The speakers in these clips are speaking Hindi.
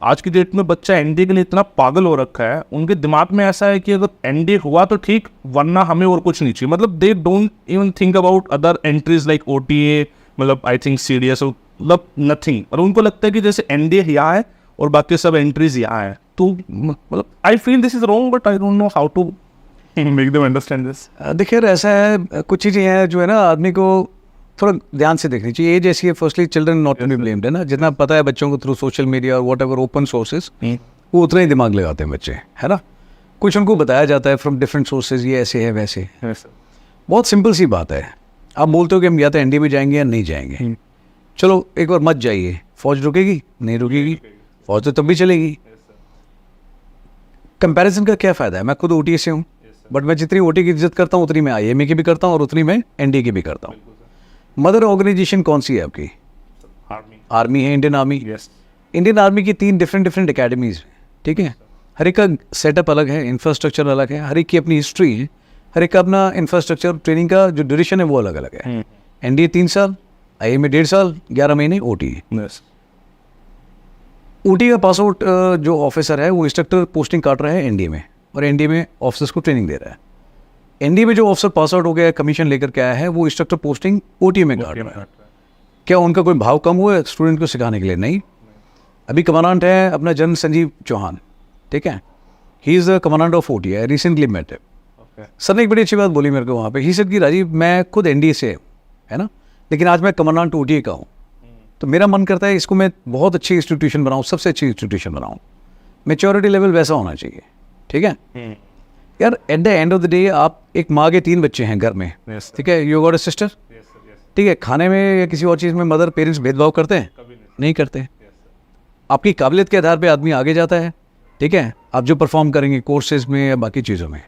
आज की डेट में बच्चा एनडीए के लिए इतना पागल हो रखा है, उनके दिमाग में ऐसा है कि अगर एनडीए हुआ तो ठीक, वरना हमें और कुछ नहीं चाहिए। मतलब they don't even think about other entries like OTA, मतलब आई थिंक सीडीएस, मतलब नथिंग। और उनको लगता है कि जैसे एनडीए यहाँ है और बाकी सब एंट्रीज यहाँ है। तो मतलब I feel this is wrong, but I don't know how to make them understand this. देखिए ऐसा है, कुछ चीज़ें हैं जो है ना आदमी को थोड़ा ध्यान से देखनी चाहिए। एज ऐसी है, firstly children not to be blamed, है ना। जितना पता है बच्चों को थ्रू सोशल मीडिया और वॉट एवर ओपन सोर्सेज, वो उतना ही दिमाग लगाते हैं बच्चे, है ना। कुछ उनको बताया जाता है फ्रॉम डिफरेंट सोर्सेज, ये ऐसे है वैसे। बहुत सिंपल सी बात है, आप बोलते हो कि हम या तो एनडीए में जाएंगे या नहीं जाएंगे। चलो एक बार मत जाइए, फौज रुकेगी? नहीं रुकेगी। फौज तो तब भी चलेगी। कंपैरिजन का क्या फ़ायदा है? मैं खुद ओटी से हूँ, बट मैं जितनी ओटी की इज्जत करता हूँ उतनी मैं आईएमए की भी करता हूँ और उतनी मैं एनडीए की भी करता हूँ। मदर ऑर्गेनाइजेशन कौन सी है आपकी? आर्मी है, इंडियन आर्मी। इंडियन आर्मी की 3 डिफरेंट एकेडमीज, ठीक है। हर एक का सेटअप अलग है, इंफ्रास्ट्रक्चर अलग है, हर एक की अपनी हिस्ट्री है, हर एक का अपना इंफ्रास्ट्रक्चर, ट्रेनिंग का जो ड्यूरेशन है वो अलग अलग है। एनडीए 3 साल, आईएमए 1.5 साल, 11 महीने ओटी। ओटी का पास आउट जो ऑफिसर है वो इंस्ट्रक्टर पोस्टिंग काट रहा है एनडीए में, और एनडीए में ऑफिसर्स को ट्रेनिंग दे रहा है। एनडीए में जो ऑफिसर पास आउट हो गया, कमीशन लेकर के आया है, वो इंस्ट्रक्टर पोस्टिंग ओटी में काट रहा है। क्या उनका कोई भाव कम हुआ है स्टूडेंट को सिखाने के लिए? नहीं। अभी कमांडेंट है अपना जनरल संजीव चौहान, ठीक है। He is the commandant of OT, I recently met him. Sir ने एक बड़ी अच्छी बात बोली मेरे को वहाँ पे। ही सेड कि राजीव, मैं खुद एनडीए से है ना, लेकिन आज मैं कमांडेंट ओटी का हूँ, तो मेरा मन करता है इसको मैं बहुत अच्छी इंस्टीट्यूशन बनाऊँ, सबसे अच्छी इंस्टीट्यूशन बनाऊँ। मेच्योरिटी लेवल वैसा होना चाहिए, ठीक है। यार at the end of the day आप एक माँ के 3 बच्चे हैं घर में, ठीक है। यू गॉट अ सिस्टर, ठीक है। खाने में या किसी और चीज़ में मदर पेरेंट्स भेदभाव करते हैं? नहीं करते। आपकी काबिलियत के आधार पे आदमी आगे जाता है, ठीक है। आप जो परफॉर्म करेंगे कोर्सेज में या बाकी चीज़ों में,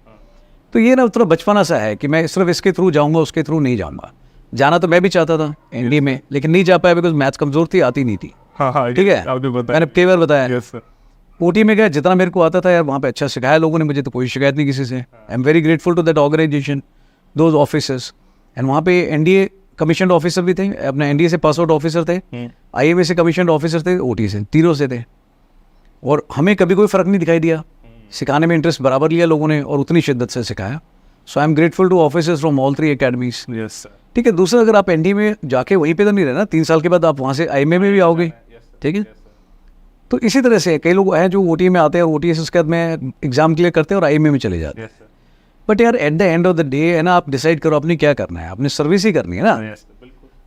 तो ये ना थोड़ा बचपना सा है कि मैं सिर्फ इसके थ्रू जाऊँगा, उसके थ्रू नहीं जाऊँगा। जाना तो मैं भी चाहता था एनडीए में, लेकिन नहीं जा पाया बिकॉज मैथ्स कमज़ोर थी, आती नहीं थी, ठीक है। मैंने कई बार बताया। ओटी में गया, जितना मेरे को आता था यार वहाँ पे अच्छा सिखाया लोगों ने मुझे, तो कोई शिकायत नहीं किसी से। I am very grateful to that organisation, those officers. And वहाँ पे एनडीए कमीशन ऑफिसर भी थे, अपना एनडीए से पास आउट ऑफिसर थे, आईएमए से कमीशन ऑफिसर थे, ओटी से, तीनों से थे। और हमें कभी कोई फ़र्क नहीं दिखाई दिया, सिखाने में इंटरेस्ट बराबर लिया लोगों ने और उतनी शिद्दत से सिखाया। So I am grateful to officers from all 3 academies, ठीक है। दूसरा, अगर आप एनडीए में जाके वहीं पे तो नहीं रहना, 3 साल के बाद आप वहाँ से आईएमए में भी आओगे, ठीक है। तो इसी तरह से कई लोग हैं जो ओटी में आते हैं और ओटी से उसके बाद में एग्जाम क्लियर करते हैं और आईएमए में चले जाते हैं। बट यार at the end of the day है ना, आप डिसाइड करो आपने क्या करना है, आपने सर्विस ही करनी है ना।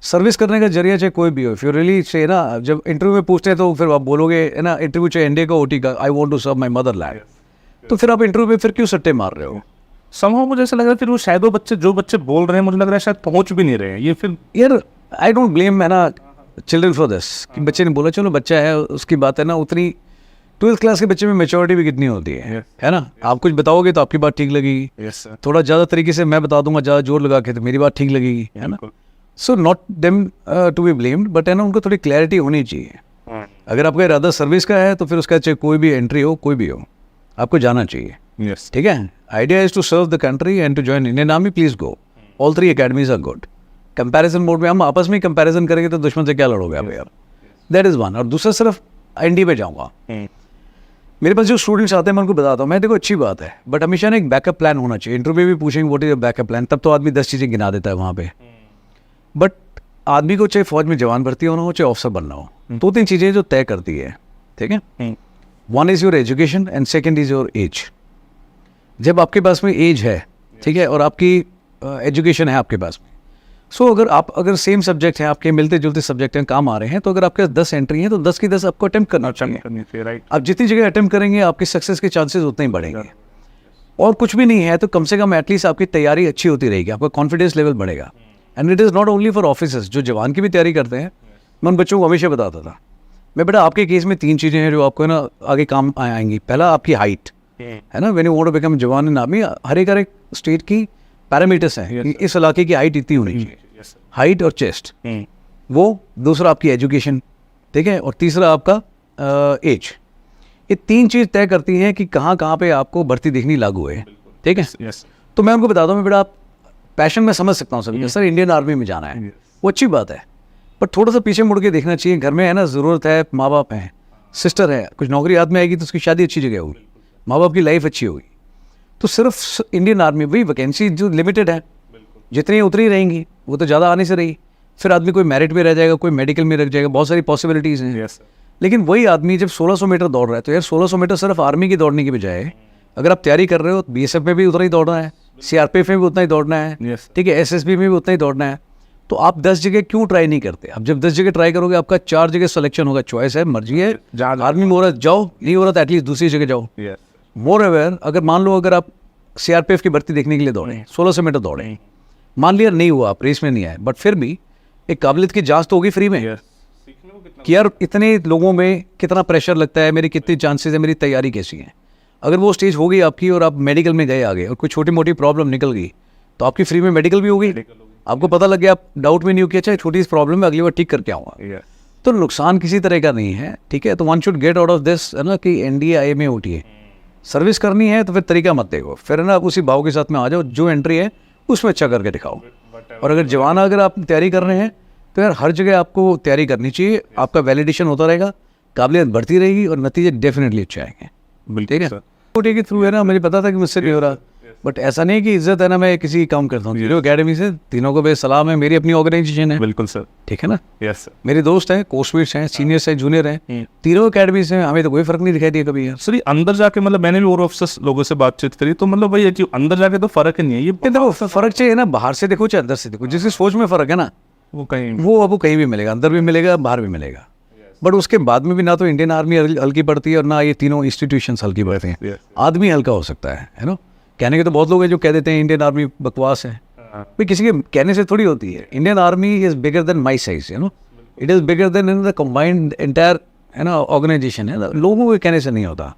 सर्विस करने का जरिया चाहे कोई भी हो, इफ यू रियली से ना, जब इंटरव्यू में पूछते हैं तो फिर आप बोलोगे है ना, इंटरव्यू चाहे एनडीए का ओटी का, I want to serve my motherland, तो फिर आप इंटरव्यू में फिर क्यों सट्टे मार रहे हो? समहाउ मुझे ऐसा लग रहा है फिर वो शायद वो बच्चे जो बच्चे बोल रहे हैं, मुझे लग रहा है शायद पहुंच भी नहीं रहे हैं ये। फिर यार आई डोंट ब्लेम है ना चिल्ड्रन फॉर दिस, कि बच्चे ने बोला चलो बच्चा है उसकी बात है ना। उतनी 12th क्लास के बच्चे में मेच्योरिटी भी कितनी होती है ना। आप कुछ बताओगे तो आपकी बात ठीक लगेगी, थोड़ा ज़्यादा तरीके से मैं बता दूंगा ज़्यादा जोर लगा के तो मेरी बात ठीक लगेगी, है ना। So not them to be blamed, but है ना उनको थोड़ी क्लैरिटी होनी चाहिए। अगर आपका इरादा सर्विस का है तो फिर उसका चाहे कोई भी एंट्री हो, कोई भी हो, आपको जाना चाहिए, ठीक है। Idea is to serve the country and to join Indian army, please go. All 3 academies are good. Comparison mode में हम आपस में कंपैरिजन करेंगे तो दुश्मन से क्या लड़ोगे आप यार, दैट इज़ वन। और दूसरा, सिर्फ एनडीए पे जाऊँगा, मेरे पास जो स्टूडेंट्स आते हैं मैं उनको बताता हूँ, मैं देखो अच्छी बात है, बट हमेशा ना एक बैकअप प्लान होना चाहिए। इंटरव्यू भी पूछेंगे what is your backup plan, तब तो आदमी 10 चीज़ें गिना देता है वहाँ पे। बट आदमी को चाहे फौज में जवान भर्ती होना हो, चाहे ऑफिसर बनना हो, 2-3 चीज़ें जो तय करती है, ठीक है। One is your education and second is your age. जब आपके पास में एज है, ठीक है, और आपकी एजुकेशन है आपके पास में, सो अगर सेम सब्जेक्ट हैं आपके, मिलते जुलते सब्जेक्ट हैं, काम आ रहे हैं, तो अगर आपके 10 एंट्री हैं तो 10 की 10 आपको अटेम्प्ट करना चाहिए, राइट। आप जितनी जगह अटेम्प्ट करेंगे आपके सक्सेस के चांसेस उतने ही बढ़ेंगे। और कुछ भी नहीं है तो कम से कम एटलीस्ट आपकी तैयारी अच्छी होती रहेगी, आपका कॉन्फिडेंस लेवल बढ़ेगा। And it is not only for officers, जो जवान की भी तैयारी करते हैं। मैं उन बच्चों को हमेशा बताता था, मैं बेटा आपके केस में 3 चीज़ें हैं जो आपको ना आगे काम आएंगी। पहला आपकी हाइट, है ना, when you want to become जवान इन आर्मी, हर एक स्टेट की पैरामीटर्स हैं, इस इलाके की हाइट इतनी होनी चाहिए, हाइट और चेस्ट, वो। दूसरा आपकी एजुकेशन, ठीक है, और तीसरा आपका एज। ये 3 चीज़ तय करती हैं कि कहाँ कहाँ पे आपको भर्ती देखनी लागू है, ठीक है। तो मैं उनको बताता हूँ बेटा आप पैशन में समझ सकता हूँ सभी, सर इंडियन आर्मी में जाना है, वो अच्छी बात है, पर थोड़ा सा पीछे मुड़ के देखना चाहिए। घर में है ना ज़रूरत है, माँ बाप हैं, सिस्टर है, कुछ नौकरी हाथ में आएगी तो उसकी शादी अच्छी जगह होगी, माँ बाप की लाइफ अच्छी होगी। तो सिर्फ इंडियन आर्मी वही वैकेंसी जो लिमिटेड है, जितनी उतनी रहेंगी, वो तो ज़्यादा आने से रही। फिर आदमी कोई मेरिट में रह जाएगा, कोई मेडिकल में रह जाएगा, बहुत सारी पॉसिबिलिटीज़ हैं। यस लेकिन वही आदमी जब 1600 मीटर दौड़ रहा है, तो यार 1600 मीटर सिर्फ आर्मी की दौड़ने की बजाय अगर आप तैयारी कर रहे हो, BSF में भी उतना ही दौड़ना है, CRPF में भी उतना ही दौड़ना है, Yes. ठीक है, SSB में भी उतना ही दौड़ना है, तो आप 10 जगह क्यों ट्राई नहीं करते? अब जब 10 जगह ट्राई करोगे, आपका 4 जगह सिलेक्शन होगा, चॉइस है, मर्जी है। जहाँ आर्मी में हो रहा है जाओ, नहीं हो रहा तो एटलीस्ट दूसरी जगह जाओ। यस मोर अवेयर, अगर मान लो अगर आप CRPF की भर्ती देखने के लिए दौड़े, 1600 मीटर दौड़े, मान लिया नहीं हुआ, आप रेस में नहीं आए, बट फिर भी एक काबिलियत की जांच तो होगी फ्री में यस कि यार इतने लोगों में कितना प्रेशर लगता है, मेरी कितनी चांसेस है, मेरी तैयारी कैसी है। अगर वो स्टेज हो गई आपकी और आप मेडिकल में गए आगे और कोई छोटी मोटी प्रॉब्लम निकल गई, तो आपकी फ्री में मेडिकल भी होगी, आपको पता लग गया, आप डाउट में नहीं हो कि अच्छा छोटी सी प्रॉब्लम है, अगली बार ठीक करके आऊँगा। यस तो नुकसान किसी तरह का नहीं है, ठीक है। तो one should get out of this, है ना, कि NDA IMA OTA सर्विस करनी है तो फिर तरीका मत देखो, फिर है ना उसी भाव के साथ में आ जाओ, जो एंट्री है उसमें अच्छा करके दिखाओ। और अगर जवाना अगर आप तैयारी कर रहे हैं तो यार हर जगह आपको तैयारी करनी चाहिए, आपका वैलिडेशन होता रहेगा, काबिलियत बढ़ती रहेगी और नतीजे डेफिनेटली अच्छे आएंगे। बिल्कुल ठीक है, OTA के थ्रू है ना, मुझे पता था कि मुझसे नहीं हो रहा, बट ऐसा नहीं है कि इज्जत है ना मैं किसी काम करता हूँ। जीरो अकेडमी से तीनों को बेसलाम है, मेरी अपनी ऑर्गेनाइजेशन है, बिल्कुल सर। ठीक है ना। Yes sir. मेरे दोस्त हैं, कोर्समेट्स हैं, सीनियर्स हैं, जूनियर हैं, तीनों अकेडमी से, हमें तो कोई फर्क नहीं दिखाई दिया कभी यार। सर ये अंदर जाके मतलब मैंने भी और ऑफिसर्स लोगों से बातचीत करी तो मतलब वही है कि अंदर जाके तो फर्क ही नहीं है। ये ये देखो फर्क चाहिए ना, बाहर से देखो चाहे अंदर से देखो, जिसकी सोच में फर्क है ना, वो कहीं वो आपको कहीं भी मिलेगा, अंदर भी मिलेगा, बाहर भी मिलेगा। बट उसके बाद में भी ना तो इंडियन आर्मी हल्की पड़ती है और ना ये तीनों इंस्टीट्यूशंस हल्की पड़ती हैं। yes. आदमी हल्का हो सकता है ना। कहने के तो बहुत लोग हैं जो कह देते हैं इंडियन आर्मी बकवास है, भाई किसी के कहने से थोड़ी होती है। Indian army is bigger than my size, you know, it is bigger then in the combined entire, है ना, ऑर्गेनाइजेशन है ना, लोगों के कहने से नहीं होता।